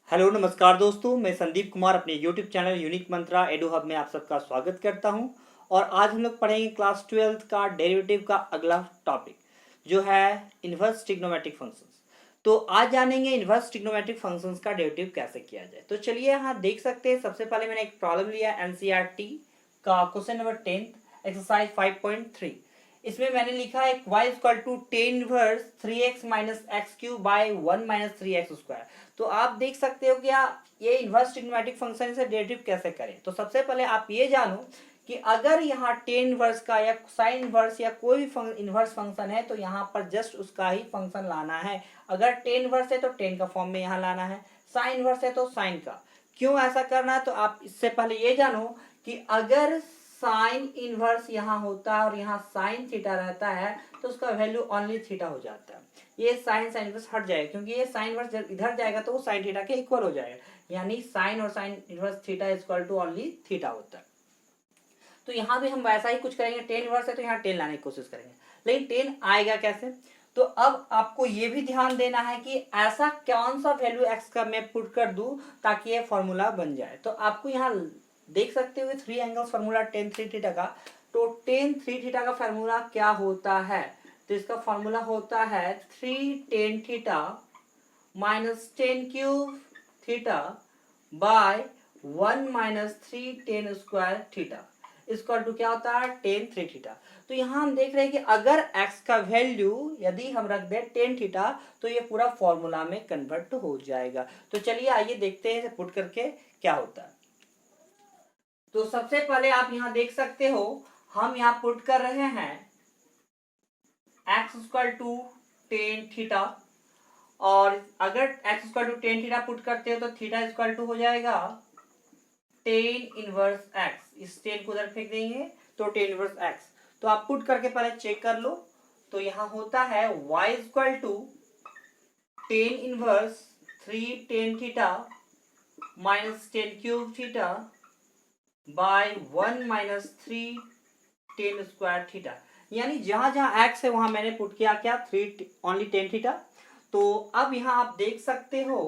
Hello नमस्कार दोस्तों, मैं संदीप कुमार अपने यूट्यूब चैनल यूनिक मंत्रा एडू हब में आप सबका स्वागत करता हूं। और आज हम लोग पढ़ेंगे क्लास 12th का डेरिवेटिव का अगला टॉपिक जो है इन्वर्स ट्रिग्नोमेट्रिक फंक्शंस। तो आज जानेंगे इन्वर्स ट्रिग्नोमेट्रिक फंक्शंस का डेरिवेटिव कैसे किया जाए। तो चलिए यहाँ देख सकते हैं, सबसे पहले मैंने एक प्रॉब्लम लिया एनसीईआरटी का क्वेश्चन नंबर 10 एक्सरसाइज 5.3। इसमें मैंने लिखा है y equal to tan inverse 3x minus x cube by 1 minus 3x square. तो आप देख सकते हो कि ये इन्वर्स ट्रिग्नोमेट्रिक फंक्शन से डेरिवेटिव कैसे करें। तो सबसे पहले आप ये जानो कि अगर यहाँ टेन इनवर्स का या साइन इनवर्स या कोई भी इनवर्स फंक्शन है तो यहाँ पर जस्ट उसका ही फंक्शन लाना है। अगर टेन इनवर्स है तो टेन का फॉर्म में यहाँ लाना है, साइन इनवर्स है तो साइन का। क्यों ऐसा करना है, तो आप इससे पहले ये जानो कि अगर साइन इनवर्स यहाँ होता है और यहाँ साइन थीटा रहता है तो उसका वैल्यू ओनली थीटा हो जाता है। ये साइन साइन इनवर्स हट जाएगा क्योंकि ये साइन इनवर्स जब इधर जाएगा तो वो साइन थीटा के इक्वल हो जाएगा, यानी साइन और sine inverse theta equal to only theta होता है। तो यहाँ भी हम वैसा ही कुछ करेंगे, टेन इनवर्स है तो यहाँ टेन लाने की कोशिश करेंगे, लेकिन टेन आएगा कैसे। तो अब आपको ये भी ध्यान देना है कि ऐसा कौन सा वैल्यू एक्स का मैं पुट कर दूं ताकि ये फॉर्मूला बन जाए। तो आपको यहाँ देख सकते हो three angles formula tan three theta का। तो टेन थ्री थीटा का फॉर्मूला क्या होता है, तो इसका फॉर्मूला होता है three tan theta minus tan cube theta by 1 minus three tan square theta equal to क्या होता है टेन थ्री थीटा। तो यहाँ हम देख रहे हैं कि अगर x का वैल्यू यदि हम रख दें टेन थीटा तो ये पूरा फॉर्मूला में कन्वर्ट हो जाएगा। तो चलिए आइए देखते हैं इसे पुट करके क्या होता है। तो सबसे पहले आप यहाँ देख सकते हो हम यहाँ पुट कर रहे हैं x square to tan theta, और अगर x square to tan theta put करते हो तो थीटा स्क्वायर टू हो जाएगा टेन इनवर्स एक्स। इस टेन को उधर फेंक देंगे तो टेन इनवर्स एक्स। तो आप पुट करके पहले चेक कर लो। तो यहाँ होता है y equal to tan inverse three tan theta minus tan cube theta by 1 minus three tan square theta, यानी जहां जहां एक्स है वहां मैंने पुट किया क्या थ्री ओनली टेन थीटा। तो अब यहां आप देख सकते हो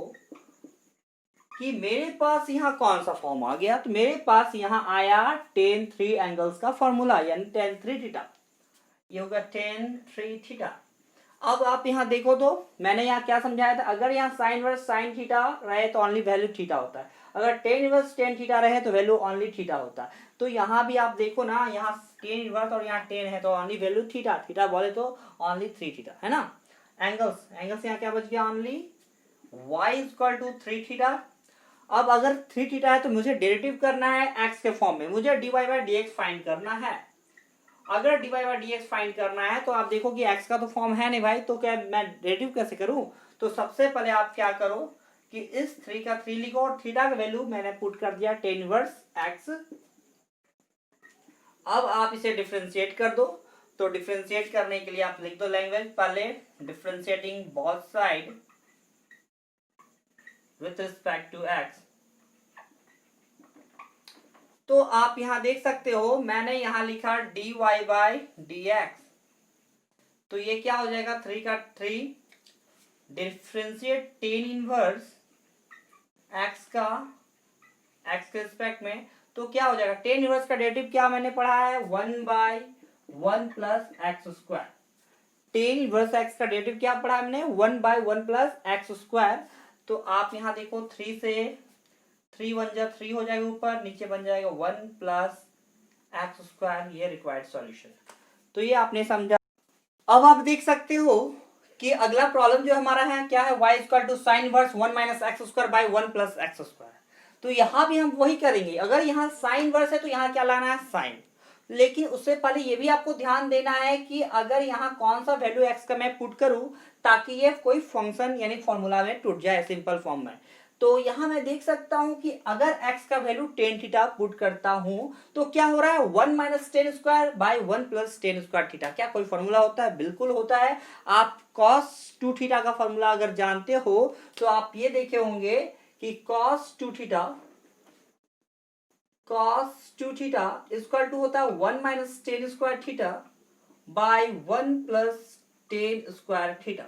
कि मेरे पास यहाँ कौन सा फॉर्म आ गया, तो मेरे पास यहाँ आया टेन थ्री एंगल्स का फॉर्मूला, यानी टेन थ्री थीटा। ये होगा टेन थ्री थीटा। अब आप यहाँ देखो तो मैंने यहाँ क्या समझाया था, अगर यहाँ साइन इनवर्स साइन थीटा रहे तो ओनली वैल्यू थीटा होता है, अगर टेन इनवर्स टेन थीटा रहे तो वैल्यू ओनली थीटा होता है। तो यहाँ भी आप देखो ना, यहाँ टेन इनवर्स और यहाँ टेन है तो ओनली वैल्यू थीटा, थीटा बोले तो ओनली थ्री थीटा है ना। एंगल्स एंगल्स यहाँ क्या बच गया only y equal to three theta. अब अगर थ्री थीटा है तो मुझे डेरिवेटिव करना है x के फॉर्म में, मुझे dy by d x find करना है। अगर dy by d x find करना है तो आप देखो कि x का तो फॉर्म है नहीं भाई, तो क्या मैं डेरिवेटिव कैसे करूं। तो सबसे पहले आप क्या करो कि इस थ्री का थ्री लिखो और थीटा का वैल्यू मैंने पुट कर दिया टेन इनवर्स x। अब आप इसे डिफ्रेंशिएट कर दो। तो डिफ्रेंशिएट करने के लिए आप लिख दो लैंग्वेज, पहले differentiating both side with respect to x। तो आप यहां देख सकते हो मैंने यहां लिखा dy बाई डी एक्स। तो ये क्या हो जाएगा, थ्री का three differentiate ten inverse x का x के रिस्पेक्ट में, तो क्या हो जाएगा टेन इनवर्स का डेरिवेटिव क्या मैंने पढ़ा है one by one plus x square. Ten inverse x का डेरिवेटिव क्या पढ़ा हमने one by one plus x square. तो आप यहां देखो थ्री से थ्री वन जा थ्री हो जाएगा, ऊपर नीचे बन जाएगा वन प्लस एक्स स्क्वायर, ये रिक्वायर्ड सॉल्यूशन। तो ये आपने समझा। अब आप देख सकते हो कि अगला प्रॉब्लम जो हमारा है क्या है y equal to sine inverse one minus x square by one plus x square. तो यहां भी हम वही करेंगे, अगर यहाँ साइन इनवर्स है तो यहाँ क्या लाना है साइन। लेकिन उससे पहले ये भी आपको ध्यान देना है कि अगर यहाँ कौन सा वैल्यू एक्स का मैं पुट करूं ताकि ये कोई फंक्शन यानी फॉर्मूला में टूट जाए सिंपल फॉर्म में। तो यहां मैं देख सकता हूं कि अगर x का वैल्यू टेन थीटा पुट करता हूं तो क्या हो रहा है one minus tan square by one plus tan square theta. क्या कोई फॉर्मूला होता है, बिल्कुल होता है। आप cos टू थीटा का फॉर्मूला अगर जानते हो तो आप ये देखे होंगे कि cos two theta equal to होता है one minus tan square theta by one plus tan square theta.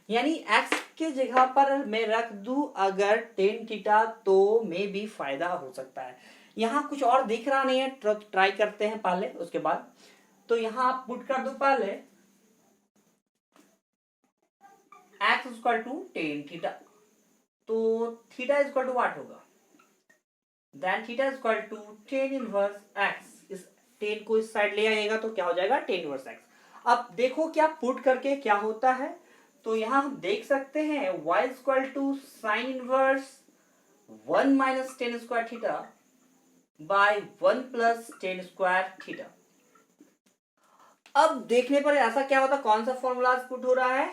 यानी x के जगह पर मैं रख दूं अगर टेन थीटा तो में भी फायदा हो सकता है। यहाँ कुछ और दिख रहा नहीं है, ट्राई करते हैं पहले उसके बाद। तो यहाँ आप पुट कर दो पहले x equal to tan theta, तो थीटा इक्वल टू व्हाट होगा, then theta equal to tan inverse x। इस टेन को इस साइड ले आएगा तो क्या हो जाएगा, टेन इनवर्स x। अब देखो क्या पुट करके क्या होता है, तो यहां हम देख सकते हैं y equal to sine inverse 1 minus tan square theta by 1 plus tan square theta. अब देखने पर ऐसा क्या होता, कौन सा फॉर्मूला पुट हो रहा है,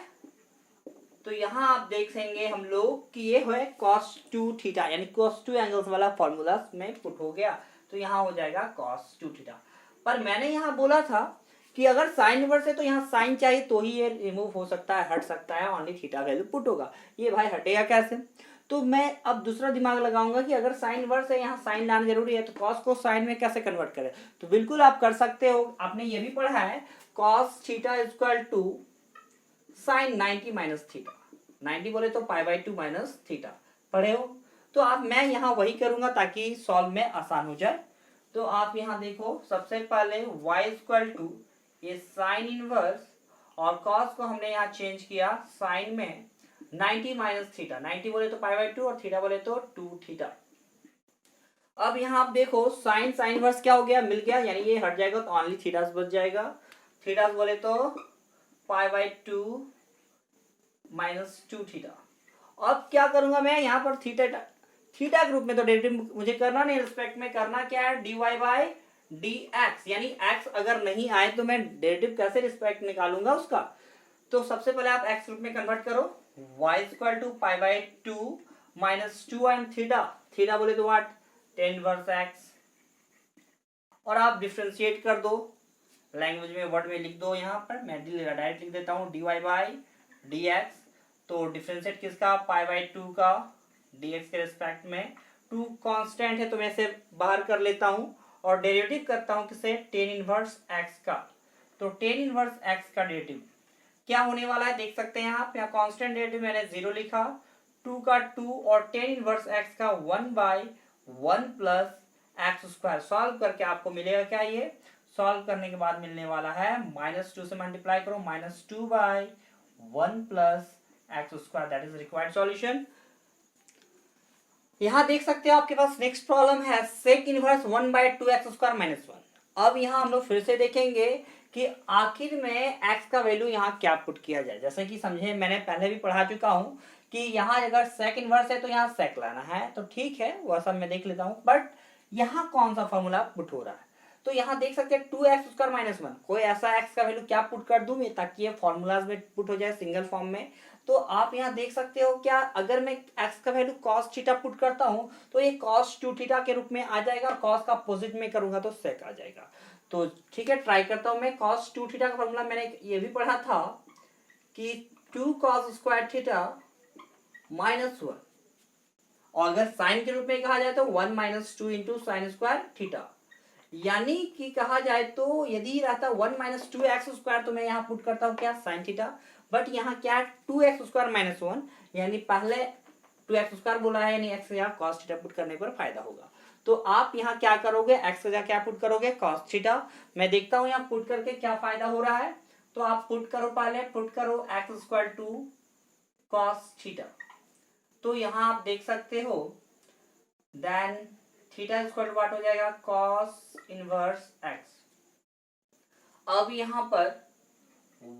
तो यहां आप देखेंगे हम लोग कि ये है cos 2 थीटा, यानी cos 2 एंगल्स वाला फॉर्मूला में पुट हो गया, तो यहां हो जाएगा cos 2 थीटा। पर मैंने यहां बोला था कि अगर साइन इनवर्स है तो यहाँ साइन चाहिए तो ही ये रिमूव हो सकता है, हट सकता है, ओनली थीटा वैल्यू पुट होगा। ये भाई हटेगा कैसे, तो मैं अब दूसरा दिमाग लगाऊंगा कि अगर साइन इनवर्स है यहाँ साइन लाना जरूरी है, तो कॉस को साइन में कैसे कन्वर्ट करें। तो बिल्कुल आप कर सकते हो, आपने ये भी पढ़ा है cos theta equal to sine 90 minus theta, 90 बोले तो पाई बाई 2 माइनस थीटा, पढ़े हो। तो आप मैं यहाँ वही करूंगा ताकि सॉल्व में आसान हो जाए। तो आप यहाँ देखो सबसे पहले y इक्वल टू ये साइन इनवर्स और कॉस को हमने यहाँ चेंज किया साइन में 90 माइनस थीटा, 90 बोले तो पाई बाई 2 और थीटा बोले तो 2 थीटा। अब यहाँ आप देखो साइन साइन इनवर्स क्या हो गया, मिल गया, यानी ये हट जाएगा तो ओनली थीटास बच जाएगा। थीटास बोले तो पाई बाई 2 माइनस 2 थीटा। अब क्या करूंगा मैं यहाँ पर थीटा थीटा के रूप में तो डेरिवेटिव मुझे करना नहीं, रिस्पेक्ट में करना क्या है, dy बाई डी एक्स, यानी x अगर नहीं आए तो मैं डेरिवेटिव कैसे रिस्पेक्ट निकालूंगा उसका। तो सबसे पहले आप x रूप में कन्वर्ट करो, y equal to pi by 2 minus 2 and theta, theta बोले तो व्हाट, टेन इनवर्स x, और आप डिफ्रेंशिएट कर दो, लैंग्वेज में वर्ड में लिख दो, यहाँ पर मैं डायरेक्ट लिख देता हूँ dy बाई डी एक्स। तो डिफरेंशिएट किसका, पाई बाई 2 का dx के रिस्पेक्ट में, 2 कांस्टेंट है तो मैं इसे बाहर कर लेता हूं और डेरिवेटिव करता हूं किसे, टेन इनवर्स x का। तो टेन इनवर्स x का डेरिवेटिव क्या होने वाला है देख सकते हैं यहाँ कांस्टेंट डेरिवेटिव मैंने 0 लिखा, 2 का 2 और टेन इनवर्स x का 1 by 1 plus x square. Solve करके आपको मिलेगा क्या, ये सॉल्व करने के बाद मिलने वाला है माइनस 2 से मल्टीप्लाई करो, minus 2 by 1 plus x square, that is required solution. यहां देख सकते हो आपके पास नेक्स्ट प्रॉब्लम है sec inverse 1 by 2 x square minus 1। अब यहां हम लोग फिर से देखेंगे कि आखिर में x का वैल्यू यहाँ क्या पुट किया जाए। जैसे कि समझे मैंने पहले भी पढ़ा चुका हूं कि यहाँ अगर सेक इनवर्स है तो यहाँ सेक लाना है, तो ठीक है वह सब मैं देख लेता हूं, बट यहाँ कौन सा फॉर्मूला पुट हो रहा है। तो यहाँ देख सकते हैं 2x स्क्वायर माइनस 1, कोई ऐसा x का वैल्यू क्या पुट कर दूं मैं ताकि ये फॉर्मूलाज में पुट हो जाए सिंगल फॉर्म में। तो आप यहाँ देख सकते हो क्या, अगर मैं x का वैल्यू cos थीटा पुट करता हूँ तो ये cos 2 थीटा के रूप में आ जाएगा, cos का अपोजिट में करूंगा तो sec आ जाएगा। तो ठीक है ट्राई करता हूँ मैं, cos 2 थीटा का फॉर्मूला मैंने ये भी पढ़ा था कि 2 cos स्क्वायर थीटा माइनस 1, और अगर साइन के रूप में कहा जाए तो 1 minus 2 into sign square theta, यानी कि कहा जाए तो यदि रहता 1 माइनस 2 एक्स स्क्वायर तो मैं यहाँ पुट करता हूँ क्या, साइन थीटा, बट यहाँ क्या 2 एक्स स्क्वायर माइनस 1, यानी पहले 2 एक्स स्क्वायर बोला है, यानी एक्स यहाँ कॉस थीटा पुट करने पर फायदा होगा। तो आप यहाँ क्या करोगे, एक्स का क्या पुट करोगे, कॉस थीटा। मैं देखता हूँ यहाँ पुट करके क्या फायदा हो रहा है, तो आप पुट करो, पहले पुट करो x square to cos theta. तो यहाँ आप देख सकते हो देन थीटा इक्वल व्हाट हो जाएगा, कॉस इनवर्स एक्स। अब यहां पर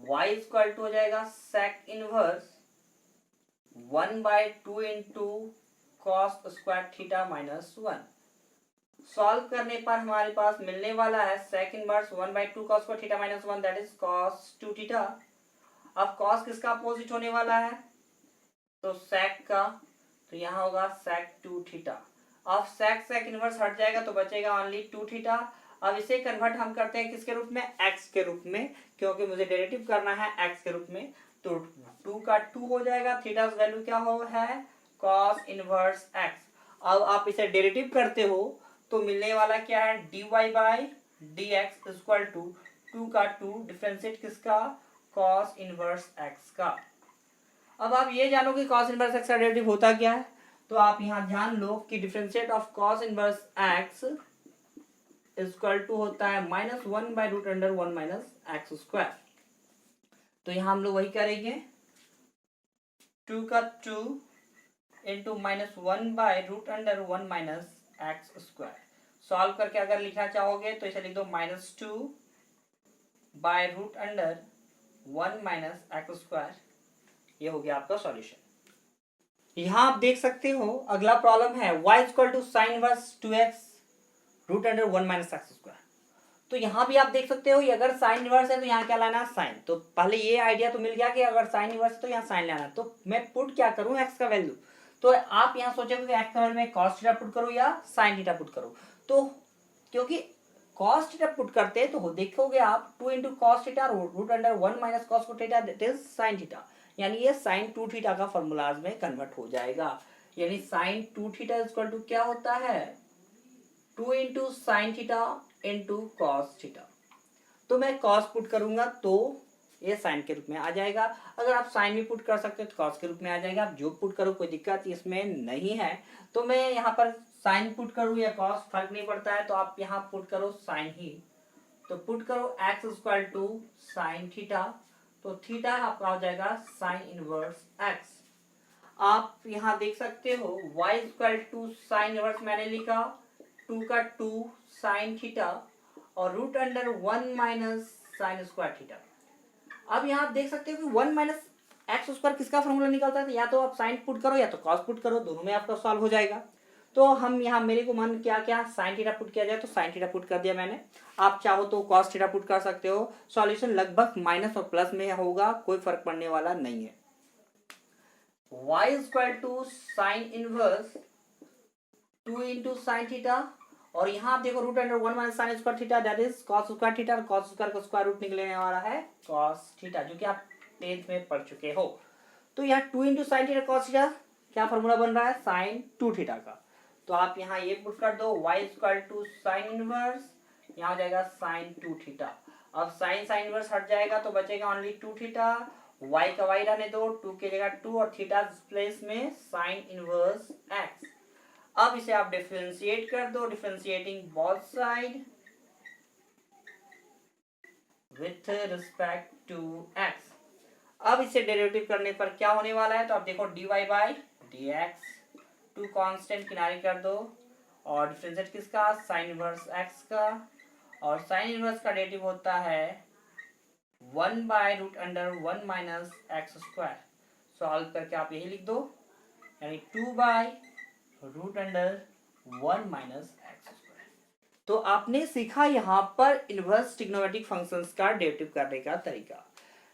y इक्वल टू हो जाएगा sec inverse 1 by 2 into cos square theta minus 1। Solve करने पर हमारे पास मिलने वाला है sec inverse 1 by 2 cos square theta minus 1, that is cos 2 theta. अब कॉस किसका अपोजिट होने वाला है, तो सेक का, तो यहाँ होगा सेक 2 थीटा। अब सेक इनवर्स हट जाएगा तो बचेगा ओनली 2 थीटा। अब इसे कन्वर्ट हम करते हैं किसके रूप में, x के रूप में, क्योंकि मुझे डेरिवेटिव करना है x के रूप में। तो 2 का 2 हो जाएगा, थीटा वैल्यू क्या हो है, cos इनवर्स x। अब आप इसे डेरिवेटिव करते हो तो मिलने वाला क्या है, dy by d x equal to 2 का 2 डिफरेंशिएट किसका, cos इनवर्स x का। अब आप ये जानो कि cos इनवर्स x का डेरिवेटिव होता क्या है, तो आप यहाँ ध्यान लो कि differentiate of cos inverse x equal to होता है -1/√1 माइनस एक्स स्क्वायर। तो यहाँ हम लोग वही करेंगे, 2 का 2 into -1/√1 minus x square. Solve करके अगर लिखना चाहोगे तो इसे लिख दो -2/√1 माइनस एक्स स्क्वायर। ये हो गया आपका सॉल्यूशन। यहाँ आप देख सकते हो अगला प्रॉब्लम है y equal to sine inverse 2x√1 minus x square. तो यहाँ भी आप देख सकते हो, ये अगर साइन इनवर्स है तो यहाँ क्या लाना, साइन। तो पहले ये आइडिया तो मिल गया कि अगर साइन इनवर्स है तो यहाँ साइन लाना। तो मैं पुट क्या करूँ, एक्स का वैल्यू। तो आप यहाँ सोचोगे कि एक्स का वैल्यू में कॉस थीटा पुट करूँ या साइन थीटा पुट करूँ। तो क्योंकि कॉस थीटा पुट करते हैं तो देखोगे आप 2 into cos theta √1 minus cos theta that is sine theta, यानी ये साइन 2 थीटा का फॉर्मूलाज में कन्वर्ट हो जाएगा। यानी साइन 2 थीटा इक्वल टू क्या होता है, 2 into sine theta into cos theta. तो मैं कॉस पुट करूंगा तो ये साइन के रूप में आ जाएगा। अगर आप साइन भी पुट कर सकते हो तो कॉस के रूप में आ जाएगा। आप जो पुट करो कोई दिक्कत इसमें नहीं है। तो मैं यहाँ पर साइन पुट करूँ या कॉस फर्क नहीं पड़ता है, तो आप यहाँ पुट करो साइन ही। तो पुट करो x equal to sine theta, तो थीटा आपका हो जाएगा साइन इनवर्स एक्स। आप यहाँ देख सकते हो y equal to sine inverse मैंने लिखा 2 का 2 साइन थीटा और √1 माइनस साइन स्क्वायर थीटा। अब यहाँ आप देख सकते हो कि 1 माइनस एक्स स्क्वायर किसका फॉर्मूला निकलता है, या तो आप साइन पुट करो या तो कॉस पुट करो, दोनों में आपका सॉल्व हो जाएगा। तो हम यहाँ मेरे को मन क्या क्या साइन थीटा पुट किया जाए, तो साइन थीटा पुट कर दिया मैंने। आप चाहो तो कॉस थीटा पुट कर सकते हो। सॉल्यूशन लगभग माइनस और प्लस में होगा, कोई फर्क पड़ने वाला नहीं है। y equal to sine inverse 2 into sine theta, और यहाँ आप देखो √1 minus sine square theta that is cos square theta, और कॉस स्क्वायर का स्क्वायर रूट निकलने वाला है कॉस थीटा, जो कि आप 10th में पढ़ चुके हो। तो यहाँ 2 into sine theta cos theta क्या फॉर्मूला बन रहा है, साइन 2 थीटा का। तो आप यहाँ ये पुट कर दो y equal to sine inverse, यहाँ हो जाएगा साइन 2 थीटा। अब साइन साइन इनवर्स हट जाएगा तो बचेगा ओनली 2 थीटा। y का y रहने दो, 2 की जगह 2 और थीटा प्लेस में साइन इनवर्स x। अब इसे आप डिफरेंशिएट कर दो, differentiating both side with respect to x। अब इसे डेरिवेटिव करने पर क्या होने वाला है, तो आप देखो dy by d x, 2 constant किनारे कर दो, और डिफरेंशिएट किसका, साइन इनवर्स x का, और साइन इनवर्स का डेरिवेटिव होता है 1/√1 माइनस एक्स स्क्वायर। सॉल्व करके आप यही लिख दो, यानी 2/√1 माइनस एक्स स्क्वायर। तो आपने सीखा यहाँ पर इनवर्स ट्रिग्नोमेट्रिक फंक्शंस का डेरिवेटिव करने का तरीका।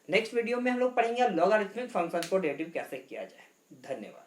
नेक्स्ट वीडियो में हम लोग पढ़ेंगे लॉगरिथमिक फंक्शन को डेरिवेटिव कैसे किया जाए। धन्यवाद।